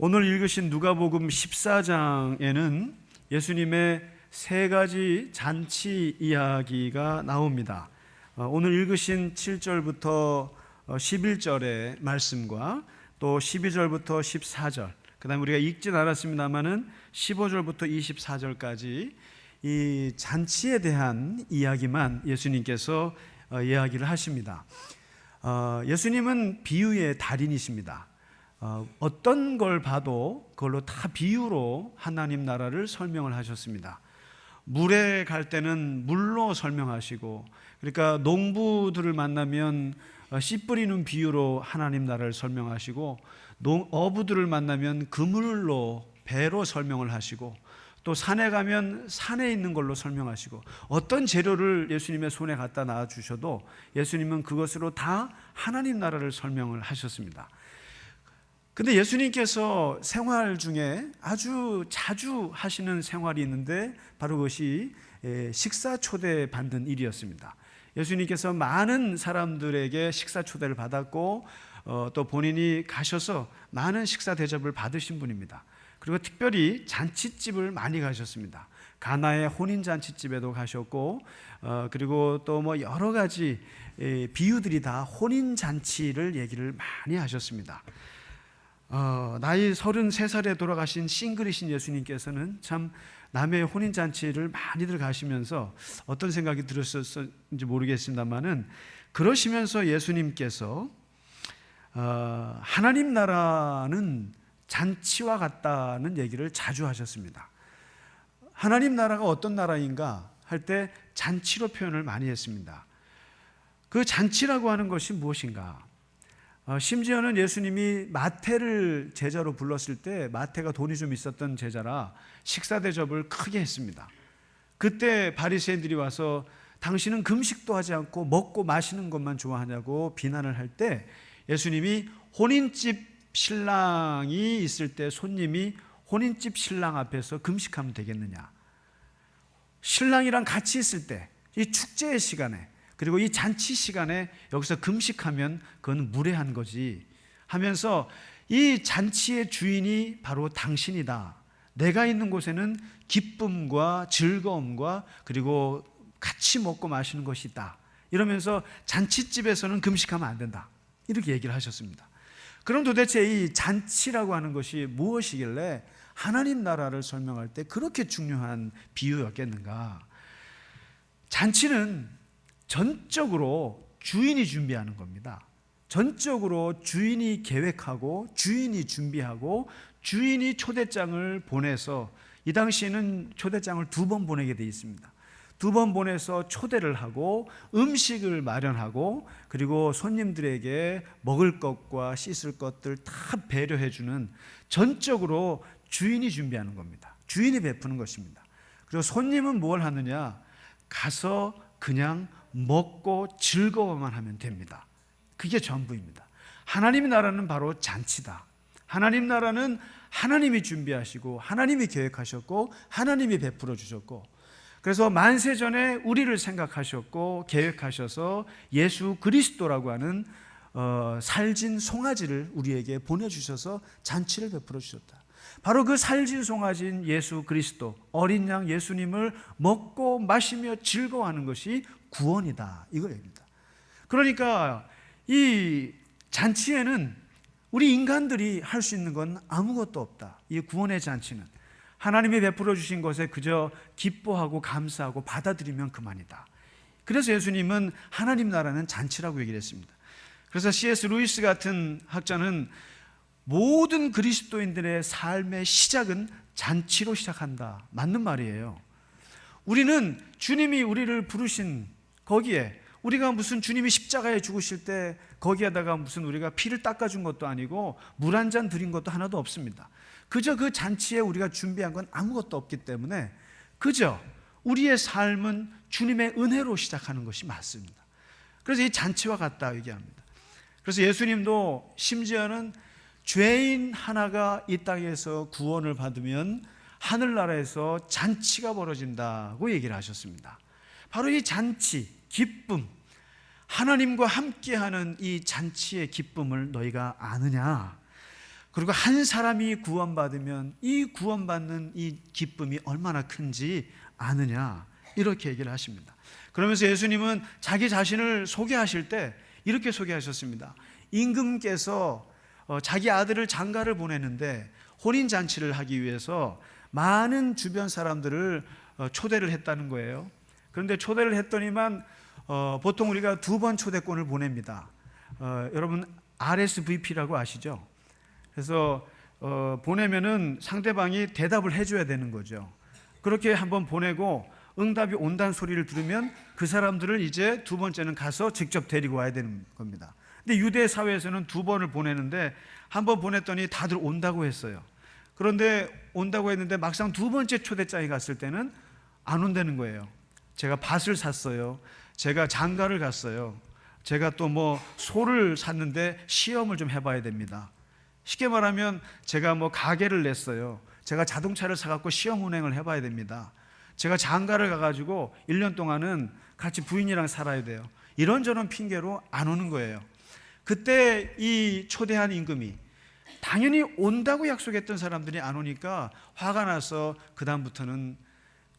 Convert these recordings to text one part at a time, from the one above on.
오늘 읽으신 누가복음 14장에는 예수님의 세 가지 잔치 이야기가 나옵니다. 오늘 읽으신 7절부터 11절의 말씀과 또 12절부터 14절, 그 다음에 우리가 읽진 않았습니다만은 15절부터 24절까지 이 잔치에 대한 이야기만 예수님께서 이야기를 하십니다. 예수님은 비유의 달인이십니다. 어떤 걸 봐도 그걸로 다 비유로 하나님 나라를 설명을 하셨습니다. 물에 갈 때는 물로 설명하시고, 그러니까 농부들을 만나면 씨 뿌리는 비유로 하나님 나라를 설명하시고, 어부들을 만나면 그물로 배로 설명을 하시고, 또 산에 가면 산에 있는 걸로 설명하시고, 어떤 재료를 예수님의 손에 갖다 놔주셔도 예수님은 그것으로 다 하나님 나라를 설명을 하셨습니다. 근데 예수님께서 생활 중에 아주 자주 하시는 생활이 있는데 바로 그것이 식사 초대 받는 일이었습니다. 예수님께서 많은 사람들에게 식사 초대를 받았고 또 본인이 가셔서 많은 식사 대접을 받으신 분입니다. 그리고 특별히 잔치집을 많이 가셨습니다. 가나의 혼인 잔치집에도 가셨고 그리고 또 뭐 여러 가지 비유들이 다 혼인 잔치를 얘기를 많이 하셨습니다. 나이 33살에 돌아가신 싱글이신 예수님께서는 참 남의 혼인잔치를 많이들 가시면서 어떤 생각이 들었었는지 모르겠습니다만은, 그러시면서 예수님께서 하나님 나라는 잔치와 같다는 얘기를 자주 하셨습니다. 하나님 나라가 어떤 나라인가 할 때 잔치로 표현을 많이 했습니다. 그 잔치라고 하는 것이 무엇인가? 심지어는 예수님이 마태를 제자로 불렀을 때, 마태가 돈이 좀 있었던 제자라 식사 대접을 크게 했습니다. 그때 바리새인들이 와서 당신은 금식도 하지 않고 먹고 마시는 것만 좋아하냐고 비난을 할 때, 예수님이 혼인집 신랑이 있을 때 손님이 혼인집 신랑 앞에서 금식하면 되겠느냐, 신랑이랑 같이 있을 때 이 축제의 시간에, 그리고 이 잔치 시간에 여기서 금식하면 그건 무례한 거지 하면서, 이 잔치의 주인이 바로 당신이다, 내가 있는 곳에는 기쁨과 즐거움과 그리고 같이 먹고 마시는 것이 있다, 이러면서 잔치집에서는 금식하면 안 된다, 이렇게 얘기를 하셨습니다. 그럼 도대체 이 잔치라고 하는 것이 무엇이길래 하나님 나라를 설명할 때 그렇게 중요한 비유였겠는가? 잔치는 전적으로 주인이 준비하는 겁니다. 전적으로 주인이 계획하고 주인이 준비하고 주인이 초대장을 보내서, 이 당시에는 초대장을 2번 보내게 되어 있습니다. 2번 보내서 초대를 하고 음식을 마련하고 그리고 손님들에게 먹을 것과 씻을 것들 다 배려해주는, 전적으로 주인이 준비하는 겁니다. 주인이 베푸는 것입니다. 그리고 손님은 뭘 하느냐? 가서 그냥 먹고 즐거워만 하면 됩니다. 그게 전부입니다. 하나님의 나라는 바로 잔치다. 하나님 나라는 하나님이 준비하시고 하나님이 계획하셨고 하나님이 베풀어 주셨고, 그래서 만세전에 우리를 생각하셨고 계획하셔서 예수 그리스도라고 하는 살진 송아지를 우리에게 보내주셔서 잔치를 베풀어 주셨다. 바로 그 살진 송아지인 예수 그리스도, 어린 양 예수님을 먹고 마시며 즐거워하는 것이 구원이다, 이거입니다. 그러니까 이 잔치에는 우리 인간들이 할 수 있는 건 아무것도 없다. 이 구원의 잔치는 하나님이 베풀어 주신 것에 그저 기뻐하고 감사하고 받아들이면 그만이다. 그래서 예수님은 하나님 나라는 잔치라고 얘기를 했습니다. 그래서 C.S. 루이스 같은 학자는 모든 그리스도인들의 삶의 시작은 잔치로 시작한다. 맞는 말이에요. 우리는 주님이 우리를 부르신 거기에, 우리가 무슨 주님이 십자가에 죽으실 때 거기에다가 무슨 우리가 피를 닦아준 것도 아니고 물 한 잔 드린 것도 하나도 없습니다. 그저 그 잔치에 우리가 준비한 건 아무것도 없기 때문에 그저 우리의 삶은 주님의 은혜로 시작하는 것이 맞습니다. 그래서 이 잔치와 같다 얘기합니다. 그래서 예수님도 심지어는 죄인 하나가 이 땅에서 구원을 받으면 하늘나라에서 잔치가 벌어진다고 얘기를 하셨습니다. 바로 이 잔치, 기쁨, 하나님과 함께하는 이 잔치의 기쁨을 너희가 아느냐? 그리고 한 사람이 구원받으면 이 구원받는 이 기쁨이 얼마나 큰지 아느냐, 이렇게 얘기를 하십니다. 그러면서 예수님은 자기 자신을 소개하실 때 이렇게 소개하셨습니다. 임금께서 자기 아들을 장가를 보내는데 혼인잔치를 하기 위해서 많은 주변 사람들을 초대를 했다는 거예요. 그런데 초대를 했더니만 보통 우리가 2번 초대권을 보냅니다. 여러분 RSVP라고 아시죠? 그래서 보내면은 상대방이 대답을 해줘야 되는 거죠. 그렇게 한번 보내고 응답이 온다는 소리를 들으면 그 사람들을 이제 2번째는 가서 직접 데리고 와야 되는 겁니다. 근데 유대 사회에서는 2번을 보내는데 한 번 보냈더니 다들 온다고 했어요. 그런데 온다고 했는데 막상 2번째 초대장에 갔을 때는 안 온다는 거예요. 제가 밭을 샀어요. 제가 장가를 갔어요. 제가 또 뭐 소를 샀는데 시험을 좀 해봐야 됩니다. 쉽게 말하면 제가 뭐 가게를 냈어요. 제가 자동차를 사갖고 시험 운행을 해봐야 됩니다. 제가 장가를 가가지고 1년 동안은 같이 부인이랑 살아야 돼요. 이런저런 핑계로 안 오는 거예요. 그때 이 초대한 임금이 당연히 온다고 약속했던 사람들이 안 오니까 화가 나서 그 다음부터는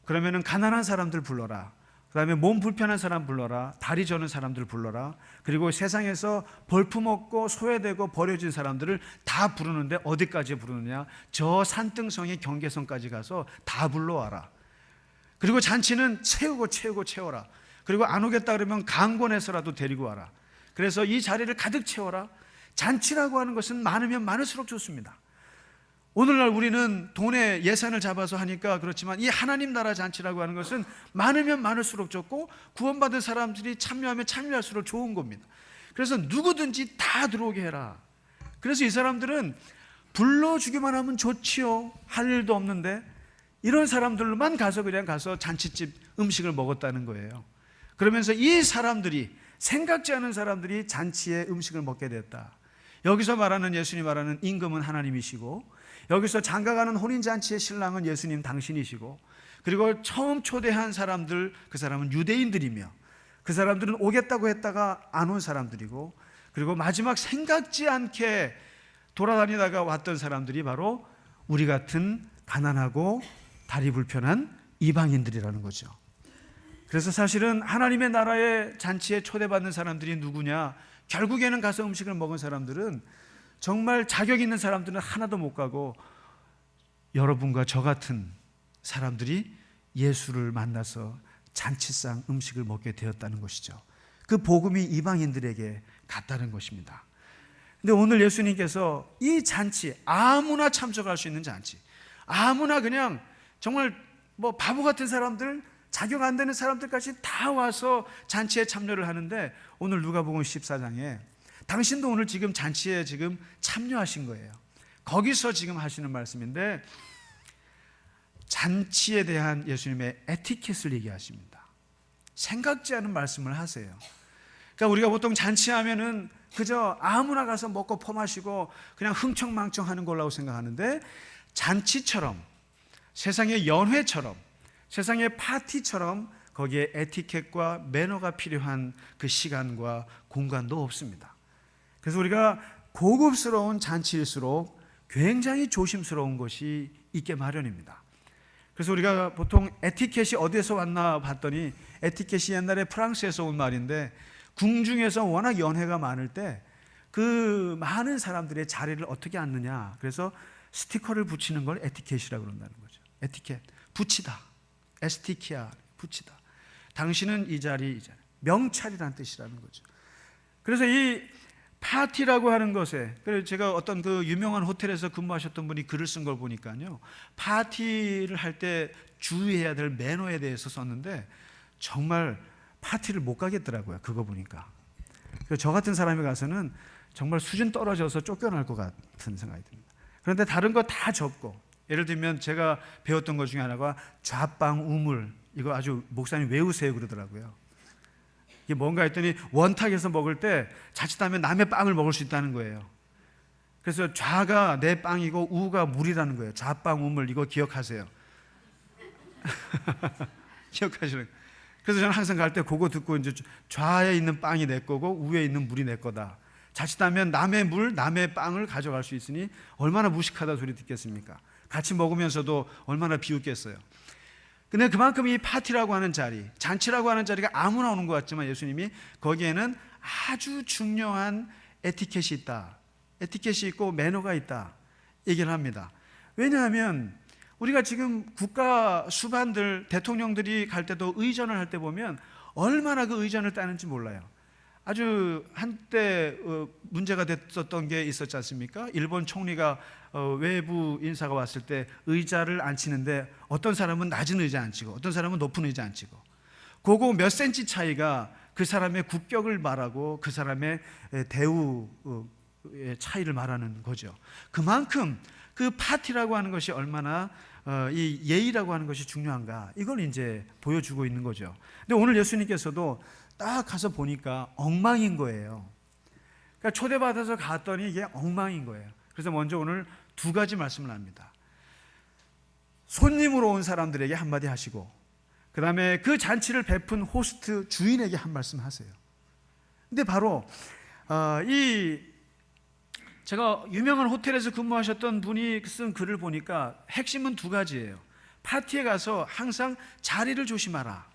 그러면은 가난한 사람들 불러라, 그 다음에 몸 불편한 사람 불러라, 다리 저는 사람들 불러라, 그리고 세상에서 벌품없고 소외되고 버려진 사람들을 다 부르는데 어디까지 부르느냐, 저 산등성의 경계선까지 가서 다 불러와라. 그리고 잔치는 채워라. 그리고 안 오겠다 그러면 강권해서라도 데리고 와라. 그래서 이 자리를 가득 채워라. 잔치라고 하는 것은 많으면 많을수록 좋습니다. 오늘날 우리는 돈에 예산을 잡아서 하니까 그렇지만 이 하나님 나라 잔치라고 하는 것은 많으면 많을수록 좋고 구원받은 사람들이 참여하면 참여할수록 좋은 겁니다. 그래서 누구든지 다 들어오게 해라. 그래서 이 사람들은 불러주기만 하면 좋지요. 할 일도 없는데 이런 사람들만 그냥 가서 잔치집 음식을 먹었다는 거예요. 그러면서 이 사람들이, 생각지 않은 사람들이 잔치에 음식을 먹게 됐다. 여기서 말하는, 예수님 말하는 임금은 하나님이시고, 여기서 장가가는 혼인잔치의 신랑은 예수님 당신이시고, 그리고 처음 초대한 사람들, 그 사람은 유대인들이며, 그 사람들은 오겠다고 했다가 안 온 사람들이고, 그리고 마지막 생각지 않게 돌아다니다가 왔던 사람들이 바로 우리 같은 가난하고 다리 불편한 이방인들이라는 거죠. 그래서 사실은 하나님의 나라의 잔치에 초대받는 사람들이 누구냐, 결국에는 가서 음식을 먹은 사람들은 정말 자격 있는 사람들은 하나도 못 가고 여러분과 저 같은 사람들이 예수를 만나서 잔치상 음식을 먹게 되었다는 것이죠. 그 복음이 이방인들에게 갔다는 것입니다. 근데 오늘 예수님께서 이 잔치, 아무나 참석할 수 있는 잔치, 아무나 그냥 정말 뭐 바보 같은 사람들, 자격 안 되는 사람들까지 다 와서 잔치에 참여를 하는데, 오늘 누가복음 14장에 당신도 오늘 지금 잔치에 지금 참여하신 거예요. 거기서 지금 하시는 말씀인데, 잔치에 대한 예수님의 에티켓을 얘기하십니다. 생각지 않은 말씀을 하세요. 그러니까 우리가 보통 잔치하면은 그저 아무나 가서 먹고 퍼마시고 그냥 흥청망청 하는 걸라고 생각하는데, 잔치처럼, 세상의 연회처럼, 세상의 파티처럼 거기에 에티켓과 매너가 필요한 그 시간과 공간도 없습니다. 그래서 우리가 고급스러운 잔치일수록 굉장히 조심스러운 것이 있게 마련입니다. 그래서 우리가 보통 에티켓이 어디에서 왔나 봤더니, 에티켓이 옛날에 프랑스에서 온 말인데, 궁중에서 워낙 연회가 많을 때 그 많은 사람들의 자리를 어떻게 앉느냐, 그래서 스티커를 붙이는 걸 에티켓이라고 그런다는 거죠. 에티켓, 붙이다, 에스티키아, 붙이다. 당신은 이 자리, 명찰이라는 뜻이라는 거죠. 그래서 이 파티라고 하는 것에, 그래서 제가 어떤 그 유명한 호텔에서 근무하셨던 분이 글을 쓴 걸 보니까요, 파티를 할 때 주의해야 될 매너에 대해서 썼는데 정말 파티를 못 가겠더라고요. 그거 보니까. 그래서 저 같은 사람이 가서는 정말 수준 떨어져서 쫓겨날 것 같은 생각이 듭니다. 그런데 다른 거 다 적고, 예를 들면 제가 배웠던 것 중에 하나가 좌빵 우물, 이거 아주 목사님 외우세요 그러더라고요. 이게 뭔가 했더니 원탁에서 먹을 때 자칫하면 남의 빵을 먹을 수 있다는 거예요. 그래서 좌가 내 빵이고 우가 물이라는 거예요. 좌빵 우물, 이거 기억하세요. 기억하시는 거예요. 그래서 저는 항상 갈 때 그거 듣고, 이제 좌에 있는 빵이 내 거고 우에 있는 물이 내 거다. 자칫하면 남의 물, 남의 빵을 가져갈 수 있으니 얼마나 무식하다 소리 듣겠습니까? 같이 먹으면서도 얼마나 비웃겠어요. 근데 그만큼 이 파티라고 하는 자리, 잔치라고 하는 자리가 아무나 오는 것 같지만 예수님이 거기에는 아주 중요한 에티켓이 있다. 에티켓이 있고 매너가 있다. 얘기를 합니다. 왜냐하면 우리가 지금 국가 수반들, 대통령들이 갈 때도 의전을 할 때 보면 얼마나 그 의전을 따는지 몰라요. 아주 한때 문제가 됐었던 게 있었지 않습니까? 일본 총리가 외부 인사가 왔을 때 의자를 앉히는데 어떤 사람은 낮은 의자 앉히고 어떤 사람은 높은 의자 앉히고 그거 몇 센치 차이가 그 사람의 국격을 말하고 그 사람의 대우의 차이를 말하는 거죠. 그만큼 그 파티라고 하는 것이 얼마나 이 예의라고 하는 것이 중요한가, 이걸 이제 보여주고 있는 거죠. 근데 오늘 예수님께서도 딱 가서 보니까 엉망인 거예요. 그러니까 초대받아서 갔더니 이게 엉망인 거예요. 그래서 먼저 오늘 두 가지 말씀을 합니다. 손님으로 온 사람들에게 한마디 하시고, 그 다음에 그 잔치를 베푼 호스트 주인에게 한 말씀 하세요. 근데 바로 제가 유명한 호텔에서 근무하셨던 분이 쓴 글을 보니까 핵심은 두 가지예요. 파티에 가서 항상 자리를 조심하라.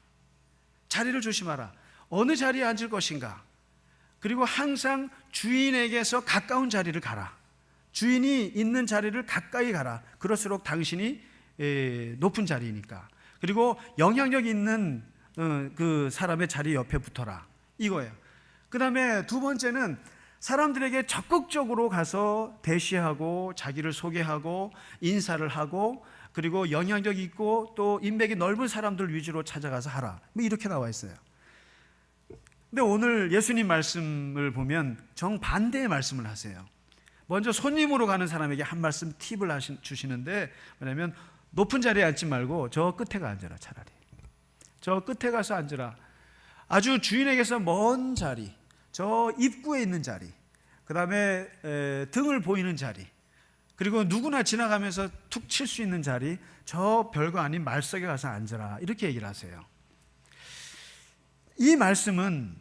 자리를 조심하라. 어느 자리에 앉을 것인가. 그리고 항상 주인에게서 가까운 자리를 가라. 주인이 있는 자리를 가까이 가라. 그럴수록 당신이 높은 자리니까. 그리고 영향력 있는 그 사람의 자리 옆에 붙어라. 이거예요. 그 다음에 두 번째는 사람들에게 적극적으로 가서 대시하고 자기를 소개하고 인사를 하고 그리고 영향력 있고 또 인맥이 넓은 사람들 위주로 찾아가서 하라. 이렇게 나와 있어요. 근데 오늘 예수님 말씀을 보면 정반대의 말씀을 하세요. 먼저 손님으로 가는 사람에게 한 말씀 팁을 주시는데, 뭐냐면 높은 자리에 앉지 말고 저 끝에 가 앉아라. 차라리 저 끝에 가서 앉으라. 아주 주인에게서 먼 자리, 저 입구에 있는 자리, 그 다음에 등을 보이는 자리, 그리고 누구나 지나가면서 툭 칠 수 있는 자리, 저 별거 아닌 말석에 가서 앉아라. 이렇게 얘기를 하세요. 이 말씀은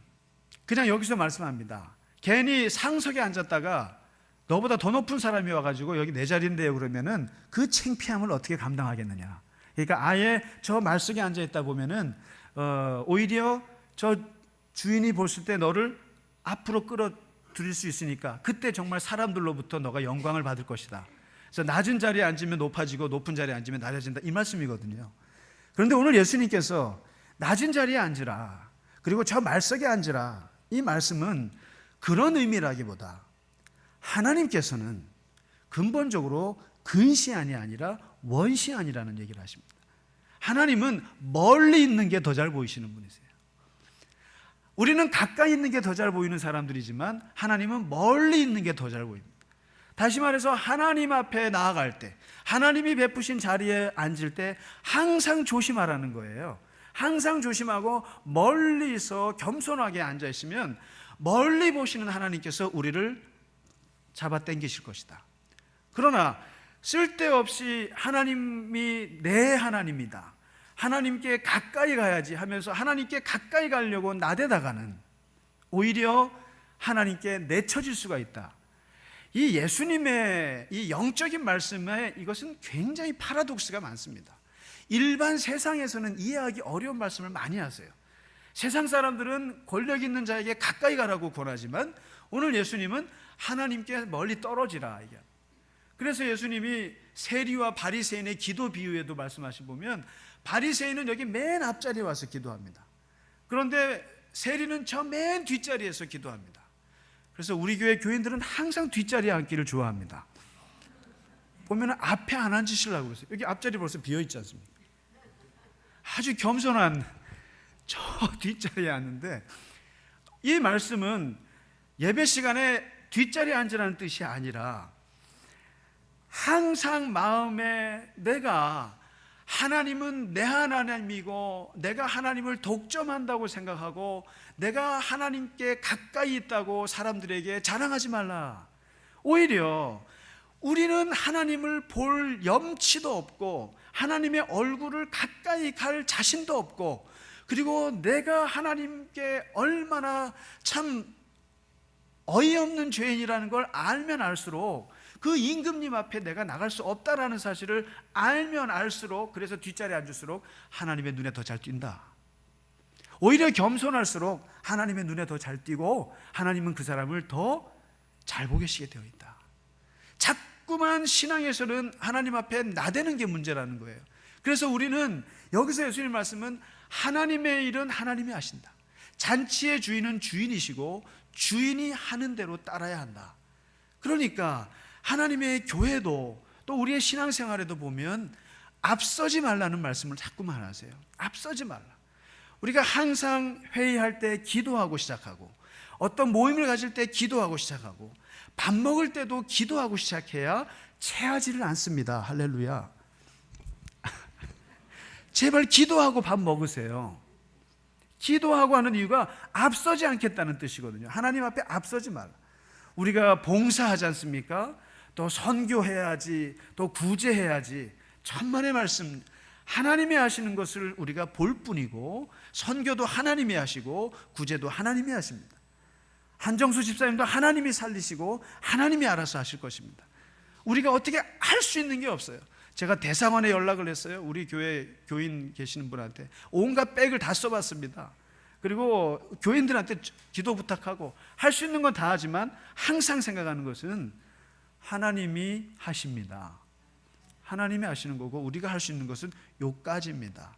그냥 여기서 말씀합니다. 괜히 상석에 앉았다가 너보다 더 높은 사람이 와가지고 여기 내 자리인데요 그러면은 그 창피함을 어떻게 감당하겠느냐. 그러니까 아예 저 말석에 앉아있다 보면은 오히려 저 주인이 봤을 때 너를 앞으로 끌어들일 수 있으니까 그때 정말 사람들로부터 너가 영광을 받을 것이다. 그래서 낮은 자리에 앉으면 높아지고 높은 자리에 앉으면 낮아진다, 이 말씀이거든요. 그런데 오늘 예수님께서 낮은 자리에 앉으라, 그리고 저 말석에 앉으라, 이 말씀은 그런 의미라기보다 하나님께서는 근본적으로 근시안이 아니라 원시안이라는 얘기를 하십니다. 하나님은 멀리 있는 게 더 잘 보이시는 분이세요. 우리는 가까이 있는 게 더 잘 보이는 사람들이지만 하나님은 멀리 있는 게 더 잘 보입니다. 다시 말해서 하나님 앞에 나아갈 때, 하나님이 베푸신 자리에 앉을 때 항상 조심하라는 거예요. 항상 조심하고 멀리서 겸손하게 앉아 있으면 멀리 보시는 하나님께서 우리를 잡아 당기실 것이다. 그러나 쓸데없이 하나님이 내 하나님이다, 하나님께 가까이 가야지 하면서 하나님께 가까이 가려고 나대다가는 오히려 하나님께 내쳐질 수가 있다. 이 예수님의 이 영적인 말씀에 이것은 굉장히 파라독스가 많습니다. 일반 세상에서는 이해하기 어려운 말씀을 많이 하세요. 세상 사람들은 권력 있는 자에게 가까이 가라고 권하지만 오늘 예수님은 하나님께 멀리 떨어지라. 그래서 예수님이 세리와 바리새인의 기도 비유에도 말씀하시 보면 바리새인은 여기 맨 앞자리에 와서 기도합니다. 그런데 세리는 저 맨 뒷자리에서 기도합니다. 그래서 우리 교회 교인들은 항상 뒷자리에 앉기를 좋아합니다. 보면 앞에 안 앉으시려고 그러세요. 여기 앞자리 벌써 비어있지 않습니까? 아주 겸손한 저 뒷자리에 앉는데, 이 말씀은 예배 시간에 뒷자리에 앉으라는 뜻이 아니라 항상 마음에 내가 하나님은 내 하나님이고 내가 하나님을 독점한다고 생각하고 내가 하나님께 가까이 있다고 사람들에게 자랑하지 말라. 오히려 우리는 하나님을 볼 염치도 없고 하나님의 얼굴을 가까이 갈 자신도 없고, 그리고 내가 하나님께 얼마나 참 어이없는 죄인이라는 걸 알면 알수록 그 임금님 앞에 내가 나갈 수 없다라는 사실을 알면 알수록, 그래서 뒷자리에 앉을수록 하나님의 눈에 더 잘 띈다. 오히려 겸손할수록 하나님의 눈에 더 잘 띄고 하나님은 그 사람을 더 잘 보게 시게 되어 있다. 자꾸만 신앙에서는 하나님 앞에 나대는 게 문제라는 거예요. 그래서 우리는 여기서 예수님 말씀은 하나님의 일은 하나님이 하신다. 잔치의 주인은 주인이시고 주인이 하는 대로 따라야 한다. 그러니까 하나님의 교회도 또 우리의 신앙생활에도 보면 앞서지 말라는 말씀을 자꾸만 하세요. 앞서지 말라. 우리가 항상 회의할 때 기도하고 시작하고, 어떤 모임을 가질 때 기도하고 시작하고, 밥 먹을 때도 기도하고 시작해야 체하지를 않습니다. 할렐루야. 제발 기도하고 밥 먹으세요. 기도하고 하는 이유가 앞서지 않겠다는 뜻이거든요. 하나님 앞에 앞서지 말라. 우리가 봉사하지 않습니까? 또 선교해야지, 또 구제해야지. 천만의 말씀, 하나님이 하시는 것을 우리가 볼 뿐이고, 선교도 하나님이 하시고 구제도 하나님이 하십니다. 한정수 집사님도 하나님이 살리시고 하나님이 알아서 하실 것입니다. 우리가 어떻게 할 수 있는 게 없어요. 제가 대사관에 연락을 했어요. 우리 교회 교인 계시는 분한테 온갖 백을 다 써봤습니다. 그리고 교인들한테 기도 부탁하고 할 수 있는 건 다 하지만 항상 생각하는 것은 하나님이 하십니다. 하나님이 하시는 거고 우리가 할 수 있는 것은 요까지입니다.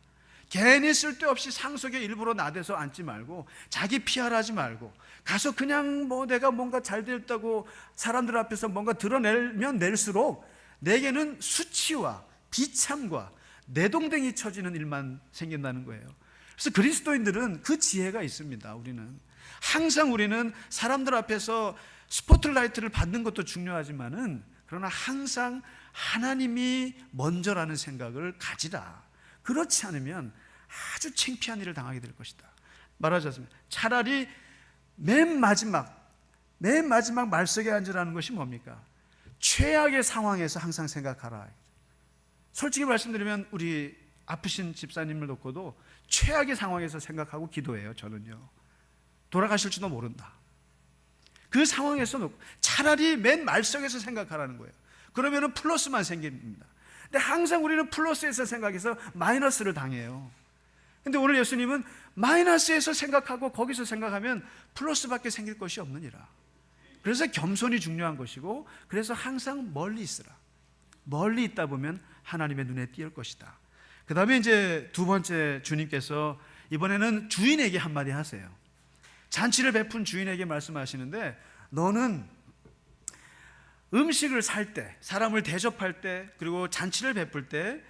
괜히 쓸데없이 상속에 일부러 나대서 앉지 말고, 자기 피하지 말고, 가서 그냥 뭐 내가 뭔가 잘 됐다고 사람들 앞에서 뭔가 드러내면 낼수록 내게는 수치와 비참과 내동댕이 쳐지는 일만 생긴다는 거예요. 그래서 그리스도인들은 그 지혜가 있습니다. 우리는 사람들 앞에서 스포트라이트를 받는 것도 중요하지만은, 그러나 항상 하나님이 먼저라는 생각을 가지라. 그렇지 않으면 아주 창피한 일을 당하게 될 것이다. 말하자면 차라리 맨 마지막 말석에 앉으라는 것이 뭡니까? 최악의 상황에서 항상 생각하라. 솔직히 말씀드리면 우리 아프신 집사님을 놓고도 최악의 상황에서 생각하고 기도해요. 저는요. 돌아가실지도 모른다. 그 상황에서 놓고 차라리 맨 말석에서 생각하라는 거예요. 그러면은 플러스만 생깁니다. 근데 항상 우리는 플러스에서 생각해서 마이너스를 당해요. 근데 오늘 예수님은 마이너스에서 생각하고 거기서 생각하면 플러스밖에 생길 것이 없느니라. 그래서 겸손이 중요한 것이고, 그래서 항상 멀리 있으라. 멀리 있다 보면 하나님의 눈에 띄을 것이다. 그 다음에 이제 두 번째, 주님께서 이번에는 주인에게 한마디 하세요. 잔치를 베푼 주인에게 말씀하시는데, 너는 음식을 살 때, 사람을 대접할 때, 그리고 잔치를 베풀 때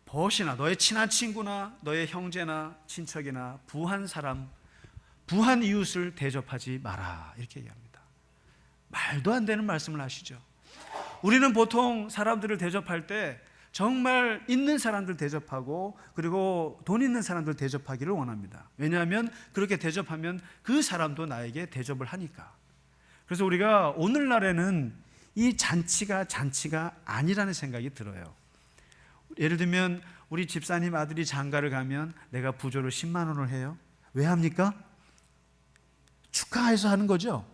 벗이나 너의 친한 친구나 너의 형제나 친척이나 부한 사람, 부한 이웃을 대접하지 마라. 이렇게 얘기합니다. 말도 안 되는 말씀을 하시죠. 우리는 보통 사람들을 대접할 때 정말 있는 사람들 대접하고, 그리고 돈 있는 사람들 대접하기를 원합니다. 왜냐하면 그렇게 대접하면 그 사람도 나에게 대접을 하니까. 그래서 우리가 오늘날에는 이 잔치가 아니라는 생각이 들어요. 예를 들면 우리 집사님 아들이 장가를 가면 내가 부조를 10만 원을 해요. 왜 합니까? 축하해서 하는 거죠.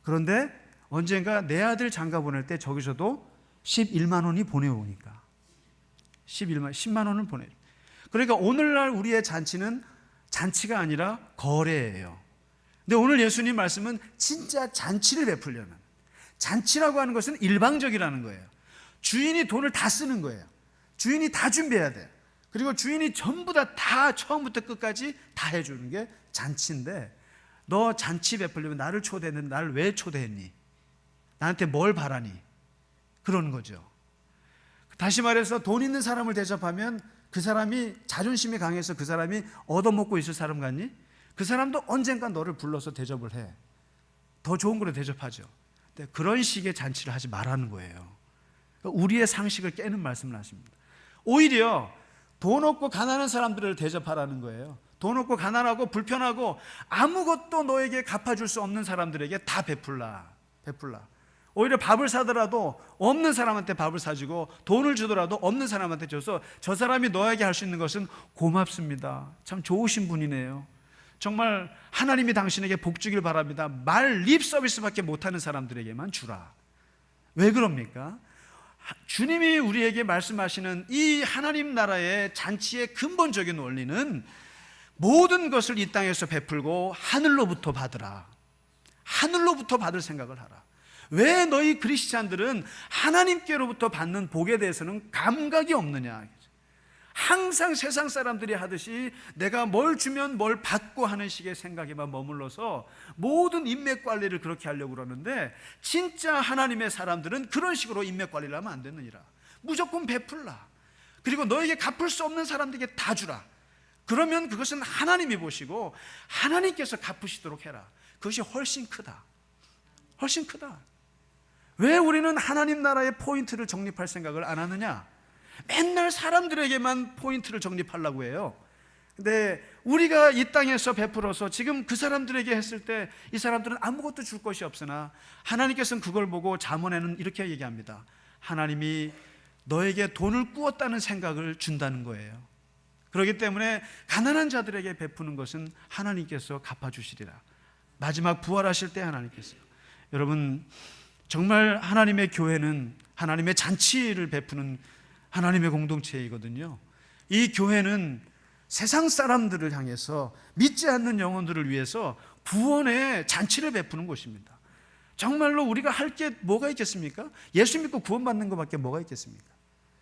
그런데 언젠가 내 아들 장가 보낼 때 저기서도 11만 원이 보내오니까 10만 원을 보내요. 그러니까 오늘날 우리의 잔치는 잔치가 아니라 거래예요. 근데 오늘 예수님 말씀은 진짜 잔치를 베풀려는, 잔치라고 하는 것은 일방적이라는 거예요. 주인이 돈을 다 쓰는 거예요. 주인이 다 준비해야 돼요. 그리고 주인이 전부 다 처음부터 끝까지 다 해주는 게 잔치인데, 너 잔치 베풀려면 나를 초대했는데 나를 왜 초대했니? 나한테 뭘 바라니? 그러는 거죠. 다시 말해서 돈 있는 사람을 대접하면 그 사람이 자존심이 강해서 그 사람이 얻어먹고 있을 사람 같니? 그 사람도 언젠가 너를 불러서 대접을 해. 더 좋은 거로 대접하죠. 근데 그런 식의 잔치를 하지 말라는 거예요. 그러니까 우리의 상식을 깨는 말씀을 하십니다. 오히려 돈 없고 가난한 사람들을 대접하라는 거예요. 돈 없고 가난하고 불편하고 아무것도 너에게 갚아줄 수 없는 사람들에게 다 베풀라. 오히려 밥을 사더라도 없는 사람한테 밥을 사주고, 돈을 주더라도 없는 사람한테 줘서 저 사람이 너에게 할 수 있는 것은 고맙습니다. 참 좋으신 분이네요. 정말 하나님이 당신에게 복 주길 바랍니다. 말 립 서비스밖에 못하는 사람들에게만 주라. 왜 그럽니까? 주님이 우리에게 말씀하시는 이 하나님 나라의 잔치의 근본적인 원리는 모든 것을 이 땅에서 베풀고 하늘로부터 받으라. 하늘로부터 받을 생각을 하라. 왜 너희 그리스찬들은 하나님께로부터 받는 복에 대해서는 감각이 없느냐? 항상 세상 사람들이 하듯이 내가 뭘 주면 뭘 받고 하는 식의 생각에만 머물러서 모든 인맥 관리를 그렇게 하려고 그러는데, 진짜 하나님의 사람들은 그런 식으로 인맥 관리를 하면 안 되느니라. 무조건 베풀라. 그리고 너에게 갚을 수 없는 사람들에게 다 주라. 그러면 그것은 하나님이 보시고 하나님께서 갚으시도록 해라. 그것이 훨씬 크다. 훨씬 크다. 왜 우리는 하나님 나라의 포인트를 정립할 생각을 안 하느냐? 맨날 사람들에게만 포인트를 정립하려고 해요. 근데 우리가 이 땅에서 베풀어서 지금 그 사람들에게 했을 때 이 사람들은 아무것도 줄 것이 없으나 하나님께서는 그걸 보고 잠언에는 이렇게 얘기합니다. 하나님이 너에게 돈을 꾸었다는 생각을 준다는 거예요. 그렇기 때문에 가난한 자들에게 베푸는 것은 하나님께서 갚아주시리라. 마지막 부활하실 때 하나님께서. 여러분, 정말 하나님의 교회는 하나님의 잔치를 베푸는 하나님의 공동체이거든요. 이 교회는 세상 사람들을 향해서, 믿지 않는 영혼들을 위해서 구원의 잔치를 베푸는 곳입니다. 정말로 우리가 할 게 뭐가 있겠습니까? 예수 믿고 구원받는 것밖에 뭐가 있겠습니까?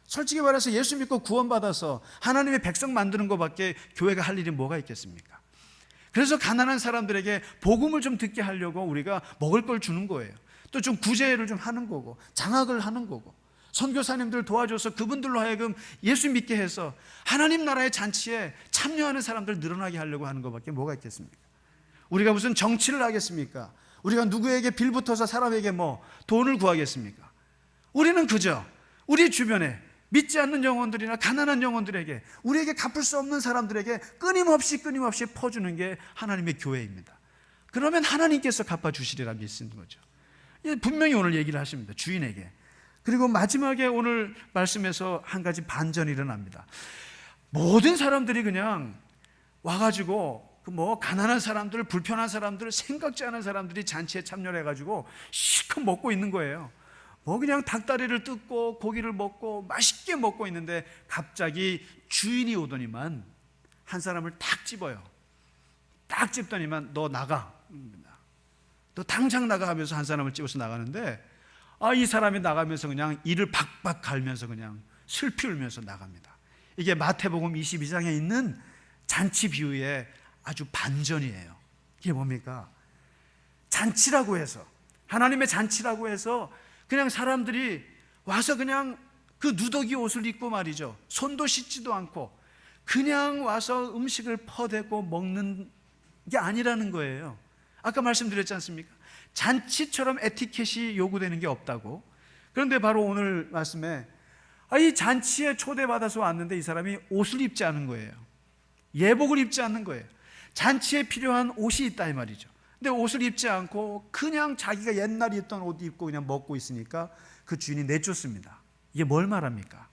솔직히 말해서 예수 믿고 구원받아서 하나님의 백성 만드는 것밖에 교회가 할 일이 뭐가 있겠습니까? 그래서 가난한 사람들에게 복음을 좀 듣게 하려고 우리가 먹을 걸 주는 거예요. 또 좀 구제를 좀 하는 거고, 장학을 하는 거고, 선교사님들 도와줘서 그분들로 하여금 예수 믿게 해서 하나님 나라의 잔치에 참여하는 사람들 늘어나게 하려고 하는 것밖에 뭐가 있겠습니까? 우리가 무슨 정치를 하겠습니까? 우리가 누구에게 빌붙어서 사람에게 뭐 돈을 구하겠습니까? 우리는 그저 우리 주변에 믿지 않는 영혼들이나 가난한 영혼들에게, 우리에게 갚을 수 없는 사람들에게 끊임없이 퍼주는 게 하나님의 교회입니다. 그러면 하나님께서 갚아주시리라 믿는 거죠. 분명히 오늘 얘기를 하십니다. 주인에게. 그리고 마지막에 오늘 말씀에서 한 가지 반전이 일어납니다. 모든 사람들이 그냥 와가지고 뭐 가난한 사람들, 불편한 사람들, 생각지 않은 사람들이 잔치에 참여를 해가지고 실컷 먹고 있는 거예요. 뭐 그냥 닭다리를 뜯고 고기를 먹고 맛있게 먹고 있는데 갑자기 주인이 오더니만 한 사람을 딱 집어요. 딱 집더니만 너 나가, 너 당장 나가 하면서 한 사람을 집어서 나가는데, 이 사람이 나가면서 그냥 이를 박박 갈면서 그냥 슬피 울면서 나갑니다. 이게 마태복음 22장에 있는 잔치 비유의 아주 반전이에요. 이게 뭡니까? 잔치라고 해서, 하나님의 잔치라고 해서 그냥 사람들이 와서 그냥 그 누더기 옷을 입고 말이죠, 손도 씻지도 않고 그냥 와서 음식을 퍼대고 먹는 게 아니라는 거예요. 아까 말씀드렸지 않습니까? 잔치처럼 에티켓이 요구되는 게 없다고. 그런데 바로 오늘 말씀에 이 잔치에 초대받아서 왔는데 이 사람이 옷을 입지 않은 거예요. 예복을 입지 않는 거예요. 잔치에 필요한 옷이 있다 이 말이죠. 근데 옷을 입지 않고 그냥 자기가 옛날에 입던 옷 입고 그냥 먹고 있으니까 그 주인이 내쫓습니다. 이게 뭘 말합니까?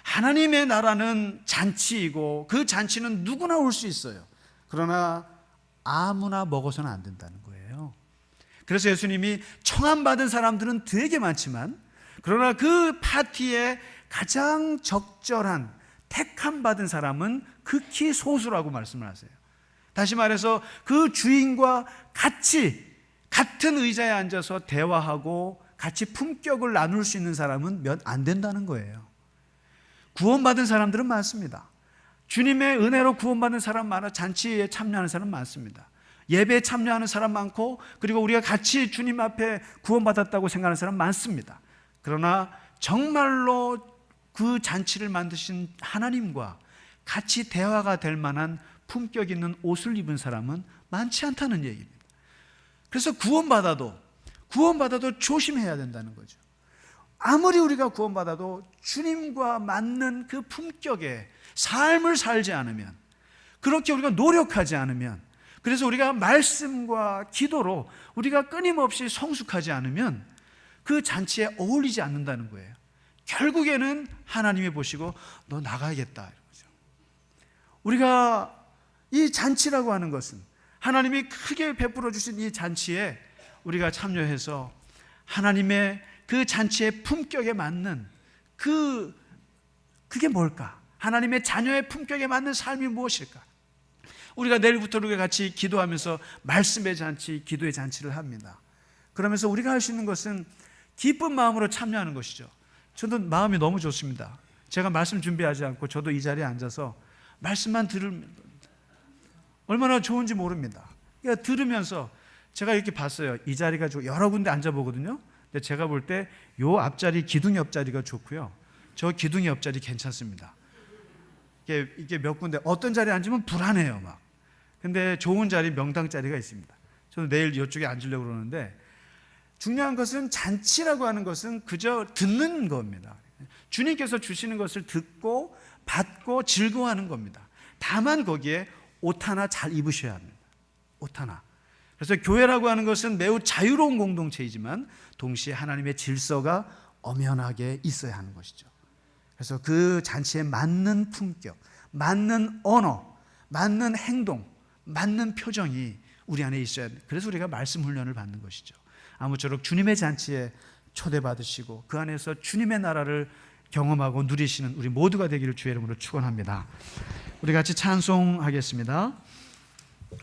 하나님의 나라는 잔치이고 그 잔치는 누구나 올 수 있어요. 그러나 아무나 먹어서는 안 된다는 거예요. 그래서 예수님이 청함받은 사람들은 되게 많지만, 그러나 그 파티에 가장 적절한 택함받은 사람은 극히 소수라고 말씀을 하세요. 다시 말해서 그 주인과 같은 의자에 앉아서 대화하고 같이 품격을 나눌 수 있는 사람은 몇 안 된다는 거예요. 구원받은 사람들은 많습니다. 주님의 은혜로 구원받는 사람 많아, 잔치에 참여하는 사람 많습니다. 예배에 참여하는 사람 많고, 그리고 우리가 같이 주님 앞에 구원받았다고 생각하는 사람 많습니다. 그러나 정말로 그 잔치를 만드신 하나님과 같이 대화가 될 만한 품격 있는 옷을 입은 사람은 많지 않다는 얘기입니다. 그래서 구원받아도 조심해야 된다는 거죠. 아무리 우리가 구원받아도 주님과 맞는 그 품격의 삶을 살지 않으면, 그렇게 우리가 노력하지 않으면, 그래서 우리가 말씀과 기도로 우리가 끊임없이 성숙하지 않으면 그 잔치에 어울리지 않는다는 거예요. 결국에는 하나님이 보시고 너 나가야겠다 이런 거죠. 우리가 이 잔치라고 하는 것은 하나님이 크게 베풀어 주신 이 잔치에 우리가 참여해서 하나님의 그 잔치의 품격에 맞는 그게 뭘까? 하나님의 자녀의 품격에 맞는 삶이 무엇일까? 우리가 내일부터 우리가 같이 기도하면서 말씀의 잔치, 기도의 잔치를 합니다. 그러면서 우리가 할 수 있는 것은 기쁜 마음으로 참여하는 것이죠. 저도 마음이 너무 좋습니다. 제가 말씀 준비하지 않고 저도 이 자리에 앉아서 말씀만 들으면 얼마나 좋은지 모릅니다. 그러니까 들으면서 제가 이렇게 봤어요. 이 자리가 여러 군데 앉아보거든요. 근데 제가 볼 때 요 앞자리, 기둥 옆자리가 좋고요. 저 기둥 옆자리 괜찮습니다. 이게 몇 군데 어떤 자리에 앉으면 불안해요 막. 근데 좋은 자리, 명당 자리가 있습니다. 저는 내일 이쪽에 앉으려고 그러는데 중요한 것은 잔치라고 하는 것은 그저 듣는 겁니다. 주님께서 주시는 것을 듣고 받고 즐거워하는 겁니다. 다만 거기에 옷 하나 잘 입으셔야 합니다. 옷 하나. 그래서 교회라고 하는 것은 매우 자유로운 공동체이지만 동시에 하나님의 질서가 엄연하게 있어야 하는 것이죠. 그래서 그 잔치에 맞는 품격, 맞는 언어, 맞는 행동, 맞는 표정이 우리 안에 있어야 돼. 그래서 우리가 말씀 훈련을 받는 것이죠. 아무쪼록 주님의 잔치에 초대받으시고 그 안에서 주님의 나라를 경험하고 누리시는 우리 모두가 되기를 주의 이름으로 축원합니다. 우리 같이 찬송하겠습니다.